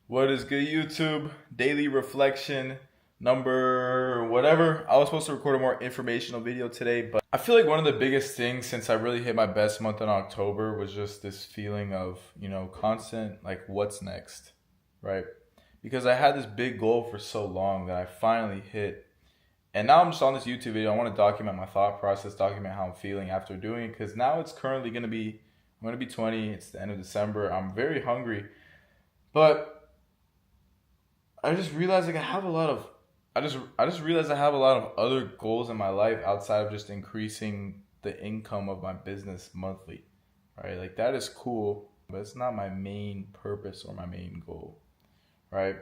What is good, YouTube? Daily reflection number whatever. I was supposed to record a more informational video today, but I feel like one of the biggest things since I really hit my best month in October was just this feeling of, constant, like, what's next, right? Because I had this big goal for so long that I finally hit. And now I'm just on this YouTube video. I want to document my thought process, document how I'm feeling after doing it, because now it's currently I'm going to be 20. It's the end of December. I'm very hungry, but I just realized like I just realized I have a lot of other goals in my life outside of just increasing the income of my business monthly. Right? Like that is cool, but it's not my main purpose or my main goal. Right?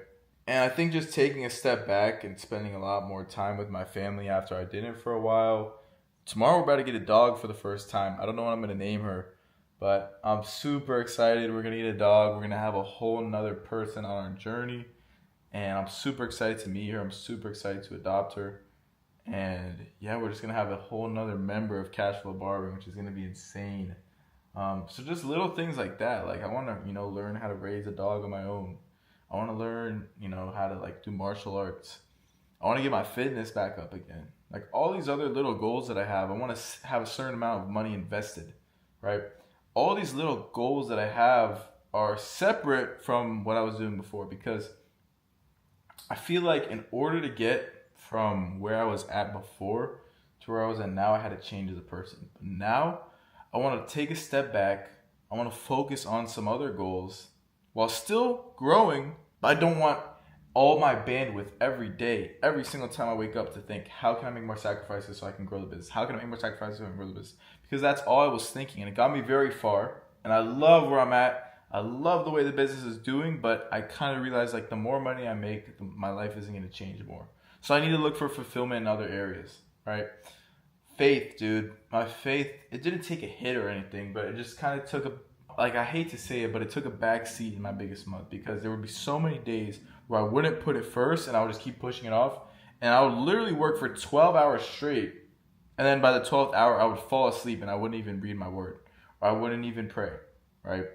And I think just taking a step back and spending a lot more time with my family after I didn't for a while. Tomorrow we're about to get a dog for the first time. I don't know what I'm gonna name her, but I'm super excited. We're gonna get a dog. We're gonna have a whole nother person on our journey. And I'm super excited to meet her. I'm super excited to adopt her. And yeah, we're just going to have a whole nother member of Cash Flow Barbering, which is going to be insane. So just little things like that. Like I want to, learn how to raise a dog on my own. I want to learn, how to like do martial arts. I want to get my fitness back up again. Like all these other little goals that I have, I want to have a certain amount of money invested, right? All these little goals that I have are separate from what I was doing before because I feel like in order to get from where I was at before to where I was at now, I had to change as a person. But now I want to take a step back. I want to focus on some other goals while still growing. But I don't want all my bandwidth every day, every single time I wake up to think, how can I make more sacrifices so I can grow the business? How can I make more sacrifices so I can grow the business? Because that's all I was thinking. And it got me very far. And I love where I'm at. I love the way the business is doing, but I kind of realized like the more money I make, my life isn't going to change more. So I need to look for fulfillment in other areas, right? Faith, dude. My faith, it didn't take a hit or anything, but it just kind of took I hate to say it, but it took a back seat in my biggest month because there would be so many days where I wouldn't put it first and I would just keep pushing it off. And I would literally work for 12 hours straight. And then by the 12th hour, I would fall asleep and I wouldn't even read my word or I wouldn't even pray, right?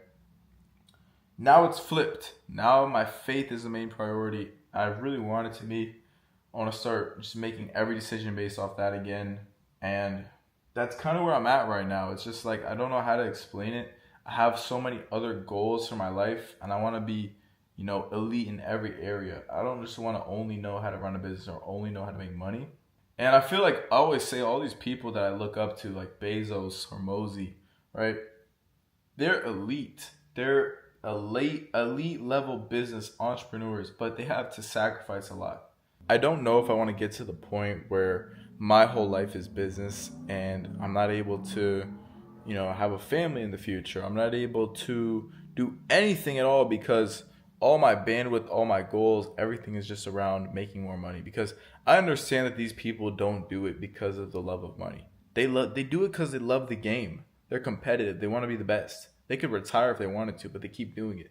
Now it's flipped. Now my faith is the main priority. I really want it to be. I want to start just making every decision based off that again. And that's kind of where I'm at right now. It's just like, I don't know how to explain it. I have so many other goals for my life and I want to be, elite in every area. I don't just want to only know how to run a business or only know how to make money. And I feel like I always say all these people that I look up to, like Bezos or Mosey, right? They're elite. They're elite level business entrepreneurs, but they have to sacrifice a lot. I don't know if I want to get to the point where my whole life is business and I'm not able to, have a family in the future. I'm not able to do anything at all because all my bandwidth, all my goals, everything is just around making more money because I understand that these people don't do it because of the love of money. They do it because they love the game. They're competitive. They want to be the best. They could retire if they wanted to, but they keep doing it.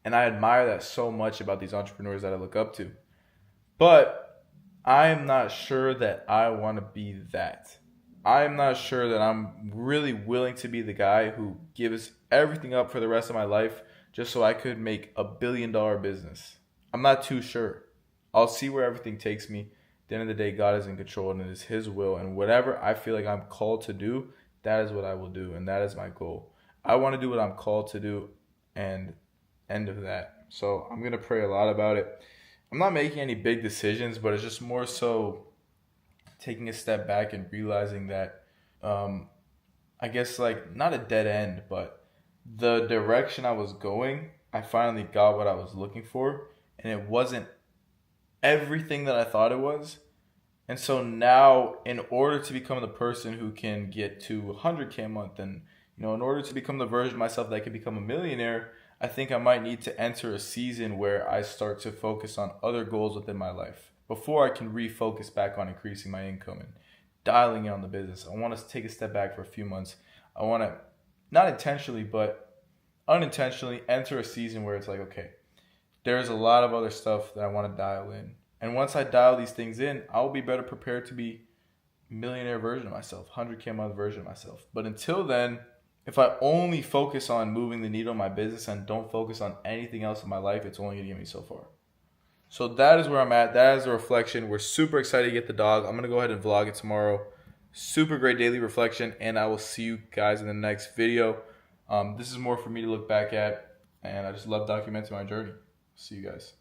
And I admire that so much about these entrepreneurs that I look up to. But I'm not sure that I want to be that. I'm not sure that I'm really willing to be the guy who gives everything up for the rest of my life just so I could make $1 billion business. I'm not too sure. I'll see where everything takes me. At the end of the day, God is in control and it is His will. And whatever I feel like I'm called to do, that is what I will do. And that is my goal. I want to do what I'm called to do and end of that. So I'm going to pray a lot about it. I'm not making any big decisions, but it's just more so taking a step back and realizing that I guess like not a dead end, but the direction I was going, I finally got what I was looking for and it wasn't everything that I thought it was. And so now in order to become the person who can get to 100K a month and in order to become the version of myself that can become a millionaire, I think I might need to enter a season where I start to focus on other goals within my life before I can refocus back on increasing my income and dialing in on the business. I want to take a step back for a few months. I want to, not intentionally, but unintentionally enter a season where it's like, okay, there's a lot of other stuff that I want to dial in. And once I dial these things in, I'll be better prepared to be a millionaire version of myself, 100K a month version of myself. But until then, if I only focus on moving the needle in my business and don't focus on anything else in my life, it's only gonna get me so far. So that is where I'm at. That is the reflection. We're super excited to get the dog. I'm gonna go ahead and vlog it tomorrow. Super great daily reflection, and I will see you guys in the next video. This is more for me to look back at, and I just love documenting my journey. See you guys.